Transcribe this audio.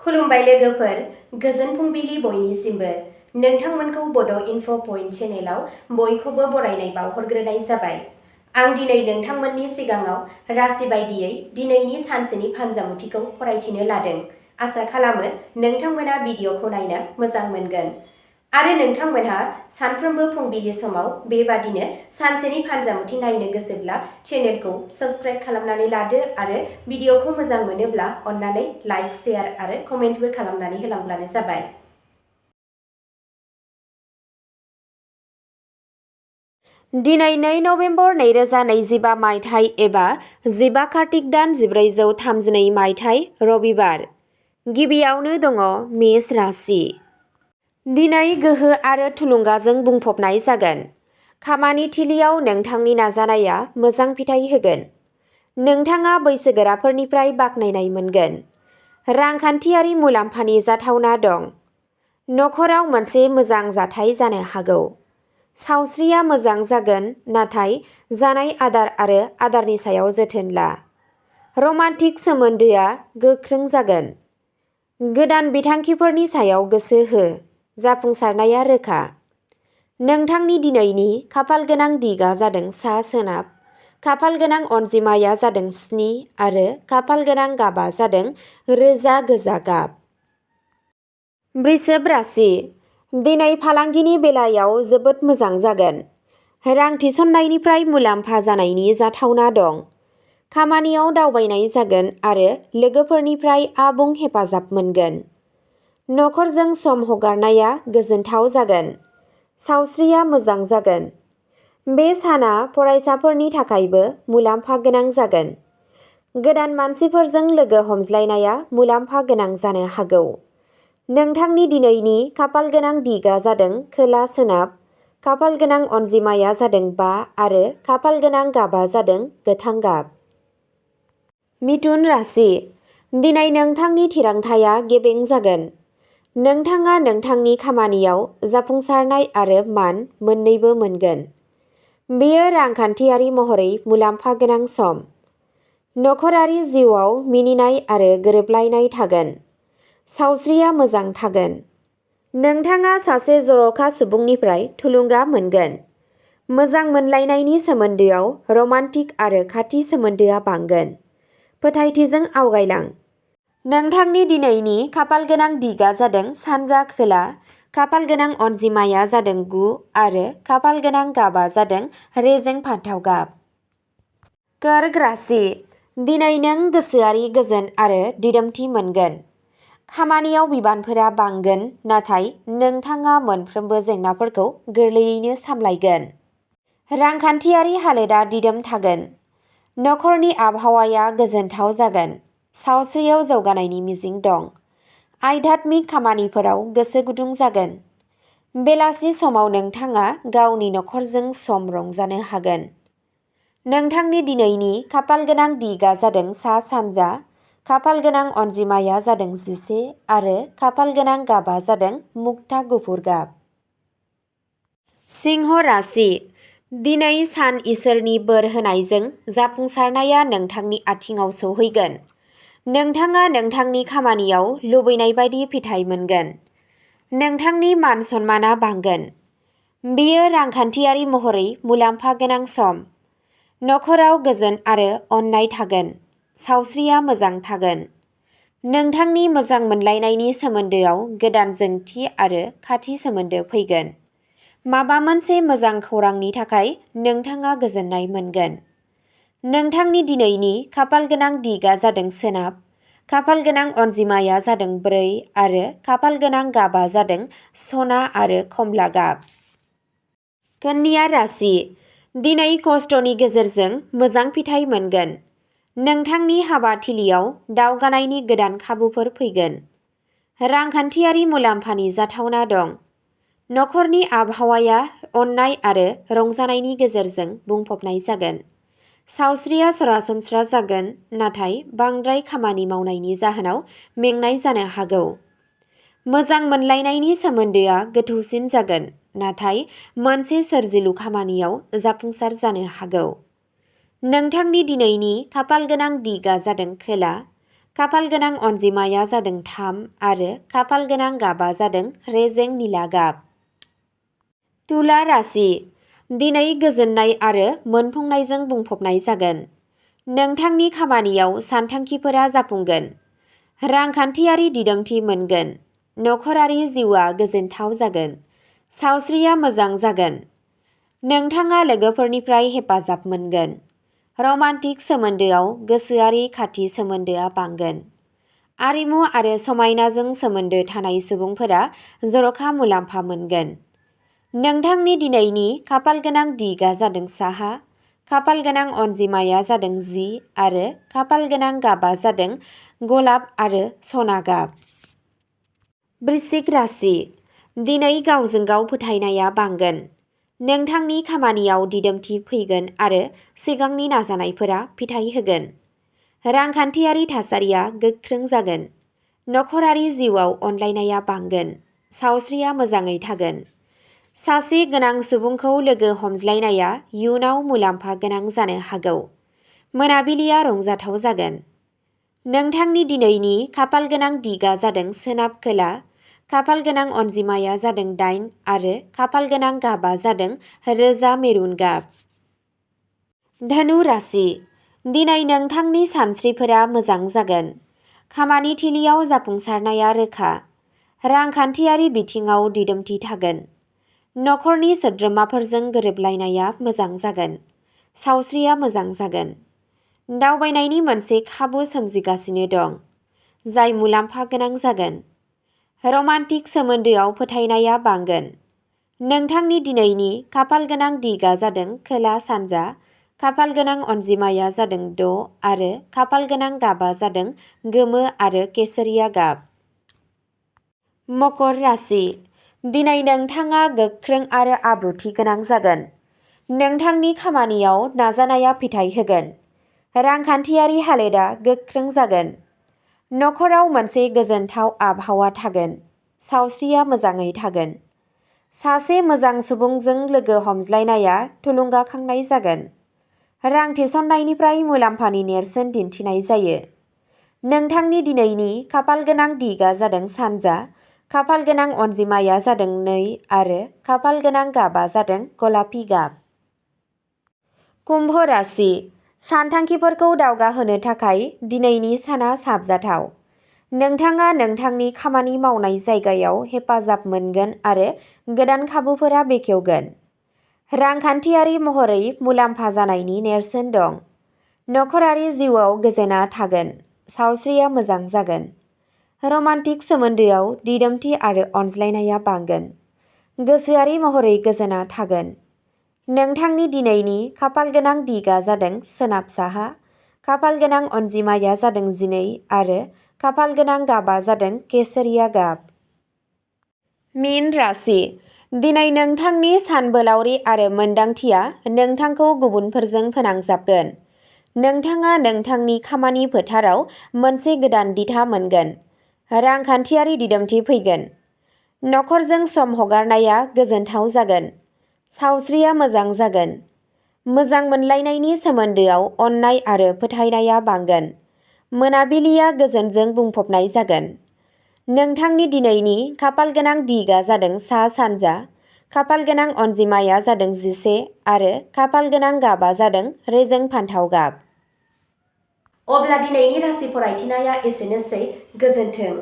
खुलुमबाय लोगोफोर, गोजोन फुंबिलि बयनिसिमबो। नोंथांमोनखौ बड' इनफ' पइन्ट चेनेलाव बयखौबो बरायनाय बावहरग्रोनाय जाबाय। आं दिनै नोंथांमोननि सिगाङाव राशि बायदियै दिनैनि सानसेनि फानजामुथिखौ फरायथिनो लादों। आसा खालामो नोंथांमोना भिडिअखौ नायनो मोजां मोनगोन आरो नोंथांमोनहा सानफ्रोमबो फुंबिलि समाव बेबादिनो सानसेनि फानजामुथि नायनो गोसोब्ला चेनेलखौ साबस्क्राइब खालामनानै लादो आरो भिडिअखौ मोजां मोनोब्ला अन्नानै लाइक, शेयार आरो कमेन्टबो खालामनानै होलांब्लानो जाबाय। दिनै 2 नभेम्बर 2025 मायथाइ एबा 15 कार्तिक दान 1432 मायथाइ रबिबार। गिबियावनो दङ मेष राशि। दिनै गोहो आरो थुलुंगाजों बुंफबनाय जागोन। खामानि थिलियाव नोंथांनि नाजानाया मोजां फिथाइ होगोन। नोंथाङा बैसोगोराफोरनिफ्राय बाख्नायनाय मोनगोन। रांखान्थियारि मुलाम्फानि जाथावना दं। नखराव मोनसे मोजां जाथाय जानो हागौ। सावस्रिया मोजां जागोन, नाथाय जानाय आदार आरो आदारनि सायाव जोथोन ला। रमान्टिक सोमोन्दोआ गोख्रों जागोन। गोदान बिथांखिफोरनि सायाव गोसो हो, जाफुंसारनाया रोखा। नोंथांनि दिनैनि खाफालगोनां दिगा जादों सा-सोनाब। खाफालगोनां अनजिमाया जादों 7 आरो खाफालगोनां गाबा जादों रोजा गोजा गाब। वृषभ राशि। दिनै फालांगिनि बेलायाव जोबोद मोजां जागोन। रां थिसननायनिफ्राय मुलाम्फा जानायनि जाथावना दं। खामानियाव दावबायनाय जागोन आरो लोगोफोरनिफ्राय आबुं हेफाजाब मोनगोन। नखरजों सम हगारनाया गोजोनथाव जागोन। सावस्रिया मोजां जागोन। बे साना फरायसाफोरनि थाखायबो मुलाम्फा गोनां जागोन। गोदान मानसिफोरजों लोगो हमज्लायनाया मुलाम्फा गोनां जानो हागौ। नोंथांनि दिनैनि खाफालगोनां दिगा जादों खोला-सोनाब। खाफालगोनां अनजिमाया जादों 5 आरो खाफालगोनां गाबा जादों गोथां गाब। मिथुन राशि। दिनै नोंथांनि थिरांथाया गेबें जागोन। नोंथाङा नोंथांनि खामानियाव जाफुंसारनाय आरो मान मोन्नैबो मोनगोन। बेयो रांखान्थियारि महरै मुलाम्फा गोनां सम। नखरारि जिउआव मिनिनाय आरो गोरोबलायनाय थागोन। सावस्रिया मोजां थागोन। नोंथाङा सासे जर'खा सुबुंनिफ्राय थुलुंगा मोनगोन। मोजां मोनलायनायनि सोमोन्दोआव रमान्टिक आरो खाथि सोमोन्दोआ बांगोन। फोथायथिजों आवगायलां। नोंथांनि दिनैनि खाफालगोनां दिगा जादों सानजा खोला। खाफालगोनां अनजिमाया जादों 9 आरो खाफालगोनां गाबा जादों रेजें फान्थाव गाब। कर्क राशि। दिनै नों गोसोआरि गोजोन आरो दिदोमथि मोनगोन। खामानियाव बिबानफोरा बांगोन, नाथाय नोंथाङा मोनफ्रोमबो जेंनाफोरखौ गोरलैयैनो सामलायगोन। रांखान्थियारि हालोदा दिदोम थागोन। नखरनि आबहावाया गोजोनथाव जागोन। सावस्रियाव जौगानायनि मिजिं दं। आध्यात्मिक खामानिफोराव गोसो गुदुं जागोन। बेलासि समाव नोंथाङा गावनि नखरजों सम रंजानो हागोन। नोंथांनि दिनैनि खाफालगोनां दिगा जादों सा-सानजा। खाफालगोनां अनजिमाया जादों 11 आरो खाफालगोनां गाबा जादों मुक्ता गुफुर गाब। सिंह राशि। दिनै सान इसोरनि बोर होनायजों जाफुंसारनाया नोंथांनि आथिंआव सौहैगोन। नोंथाङा नोंथांनि खामानियाव लुबैनाय बायदि फिथाइ मोनगोन। नोंथांनि मान-सन्माना बांगोन। बेयो रांखान्थियारि महरै मुलाम्फा गोनां सम। नखराव गोजोन आरो अननाय थागोन। सावस्रिया मोजां थागोन। नोंथांनि मोजां मोनलायनायनि सोमोन्दोआव गोदान जोंथि आरो खाथि सोमोन्दो फैगोन। माबा मोनसे मोजां खौरांनि थाखाय नोंथाङा गोजोननाय मोनगोन। नोंथांनि दिनैनि खाफालगोनां दिगा जादों सोनाब। खाफालगोनां अनजिमाया जादों 4 आरो खाफालगोनां गाबा जादों सना आरो कमला गाब। कन्या राशि। दिनै खस्थ'नि गेजेरजों मोजां फिथाइ मोनगोन। नोंथांनि हाबाथिलियाव दावगानायनि गोदान खाबुफोर फैगोन। रांखान्थियारि मुलाम्फानि जाथावना दं। नखरनि आबहावाया अननाय आरो रंजानायनि गेजेरजों बुंफबनाय जागोन। सावस्रिया सरासनस्रा जागोन, नाथाय बांद्राय खामानि मावनायनि जाहोनाव मेंनाय जानो हागौ। मोजां मोनलायनायनि सोमोन्दोआ गोथौसिन जागोन, नाथाय मोनसे सोरजिलु खामानियाव जाफुंसार जानो हागौ। नोंथांनि दिनैनि खाफालगोनां दिगा जादों खोला। खाफाल गोनां अनजिमाया जादों 3 आरो खाफाल गोनां गाबा जादों रेजें निला गाब। तुला राशि दिनै गोजोननाय आरो मोनफुंनायजों बुंफबनाय जागोन। नोंथांनि खामानियाव सानथांखिफोरा जाफुंगोन। रांखान्थियारि दिदोमथि मोनगोन। नखरारि जिउआ गोजोनथाव जागोन। सावस्रिया मोजां जागोन। नोंथाङा लोगोफोरनिफ्राय हेफाजाब मोनगोन। रमान्टिक सोमोन्दोआव गोसोआरि खाथि सोमोन्दोआ बांगोन। आरिमु आरो समायनाजों सोमोन्दो थानाय सुबुंफोरा जर'खा मुलाम्फा मोनगोन। नोंथांनि दिनैनि खाफाल गोनां दिगआ जादों साहा, खाफाल गोनां अनजिमाया जादों 10 आरो खाफाल गोनां गाबा जादों गलाब आरो सना गाब। वृश्चिक राशि दिनै गावजों गाव फोथायनाया बांगोन। नोंथांनि खामानियाव दिदोमथि फैगोन आरो सिगांनि नाजानायफोरा फिथाय होगोन। रांखान्थियारि थासारिया गोख्रों जागोन। नखरारि जिउआव अनलायनाया बांगोन। सावस्रिया मोजाङै थागोन। सासे गोनां सुबुंखौ लोगो हमज्लायनाया इयुनाव मुलाम्फा गोनां जानो हागौ। मोनाबिलिया रंजाथाव जागोन। नोंथांनि दिनैनि खाफाल गोनां दिगआ जादों सोनाब खोला, खाफाल गोनां अनजिमाया जादों 8 आरो खाफाल गोनां गाबा जादों रोजा मेरुन गाब। धनु राशि दिनै नोंथांनि सानस्रिफोरा मोजां जागोन। खामानि थिलियाव जाफुंसारनाया रोखा। रांखान्थियारि बिथिङाव दिदोमथि थागोन। नखरनि सोद्रोमाफोरजों गोरोबलायनाया मोजां जागोन। सावस्रिया मोजां जागोन। दावबायनायनि मोनसे खाबु सोमजिगासिनो दं, जाय मुलाम्फा गोनां जागोन। रमान्टिक सोमोन्दोआव फोथायनाया बांगोन। नोंथांनि दिनैनि खाफाल गोनां दिगआ जादों खोला सानजा, खाफाल गोनां अनजिमाया जादों 6 आरो खाफाल गोनां गाबा जादों गोमो आरो केसरिया गाब। मकर राशि दिनै नोंथाङा गोख्रों आरो आब्रुथि गोनां जागोन। नोंथांनि खामानियाव नाजानाया फिथाय होगोन। रांखान्थियारि हालोदा गोख्रों जागोन। नखराव मोनसे गोजोनथाव आबहावा थागोन। सावस्रिया मोजाङै थागोन। सासे मोजां सुबुंजों लोगो हमज्लायनाया थुलुंगाखांनाय जागोन। रां थिसननायनिफ्राय मुलाम्फानि नेरसोन दिन्थिनाय जायो। नोंथांनि दिनैनि खाफाल गोनां दिगआ जादों सानजा, खाफाल गोनां अनजिमाया जादों 2 आरो खाफाल गोनां गाबा जादों गलापि गाब। कुम्भ राशि सानथांखिफोरखौ दावगाहोनो थाखाय दिनैनि साना साबजाथाव। नोंथाङा नोंथांनि खामानि मावनाय जायगायाव हेफाजाब मोनगोन आरो गोदान खाबुफोरा बेखेवगोन। रांखान्थियारि महरै मुलाम्फा जानायनि नेरसोन दं। नखरारि जिउआव गोजोनआ थागोन। सावस्रिया मोजां जागोन। रमान्टिक सोमोन्दोआव दिदोमथि आरो अनज्लायनाया बांगोन। गोसोआरि महरै गोजोनआ थागोन। नोंथांनि दिनैनि खाफाल गोनां दिगआ जादों सोनाब साहा, खाफाल गोनां अनजिमाया जादों 12 आरो खाफाल गोनां गाबा जादों केसरिया गाब। मीन राशि दिनै नोंथांनि सानबोलावरि आरो मोनदांथिया नोंथांखौ गुबुनफोरजों फोनांजाबगोन। नोंथाङा नोंथांनि खामानि फोथाराव मोनसे गोदान दिथा मोनगोन। रांखान्थियारि दिदोमथि फैगोन। नखरजों सम हगारनाया गोजोनथाव जागोन। सावस्रिया मोजां जागोन। मोजां मोनलायनायनि सोमोन्दोआव अननाय आरो फोथायनाया बांगोन। मोनाबिलिया गोजोनजों बुंफबनाय जागोन। नोंथांनि दिनैनि खाफाल गोनां दिगआ जादों सा सानजा, खाफाल गोनां अनजिमाया जादों 11 आरो खाफाल गोनां गाबा जादों रेजें फान्थाव गाब। अब्ला दिनैनि राशि फरायथिनाया एसेनोसै। गोजोन्थों।